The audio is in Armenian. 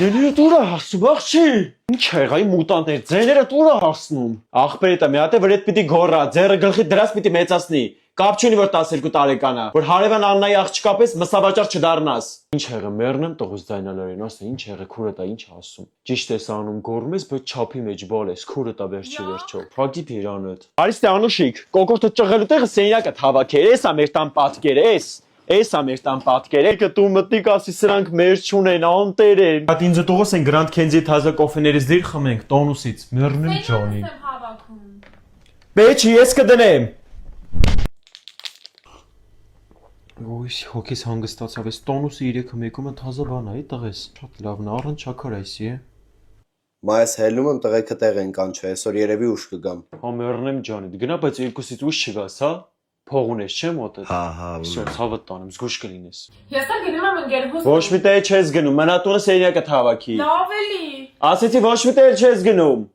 Ձեները դուր է հասնում, աղջի։ Ինչ եղա, իմ մուտանտներ, ձեները դուր է հասնում։ Աղբերիդ է մի հատ է, որ այդ պիտի գոռա, ձեռը գլխի դրած պիտի մեծացնի։ Կապ չունի, որ 12 տարեկան է, որ հարևան Աննայի աղջկա պես մսավաճառ չդառնաս։ Ինչ եղը, մեռնեմ տողս ձայնալարին, ասա, ինչ եղը, քուրդ է, ինչ ասում։ Ճիշտ ես անում, գոռում ես, բայց չափի մեջ բալ ես, քուրդ է վերջի վերջով։ Փակի դիրանդ։ Արիստե Անուշիկ, կոկորտը ճղելու տեղը սենյակը հավաքեր, էս է մեր տան պատկերը, էս է մեր տան պատկերը։ Եկը դու մտնիկ ասի սրանք մեր չունեն, անտեր են։ Հատ ինձ տողս են Grand Candy թազա կոֆեներից դիր խմենք, տոնուսից, մեռնեմ ջանի։ Բեչի, ես կդնեմ։ Ոյ, հոգիս հանգստացավ, ես տոնուսը 3-1-ում թազա բան է, տղես։ Շատ լավն է, առանց չակար այսի է։ Մայս հելնում եմ տղեկը տեղ են կանչը, այսօր երևի ուշ կգամ։ Հա մեռնեմ ջանի, գնա բայց երկուսից ուշ չգաս, հա։ Փող ունես չէ՞ մոտդ։ Հա, Всё, ցավդ տանեմ, զգուշ կլինես։ Ես էլ գնում եմ ընկերուհուս։ Ոչ մի տեղ չես գնում, մնա տունը սենյակը թավաքի։ Լավ էլի։ Ասեցի ոչ մի տեղ չես գնում։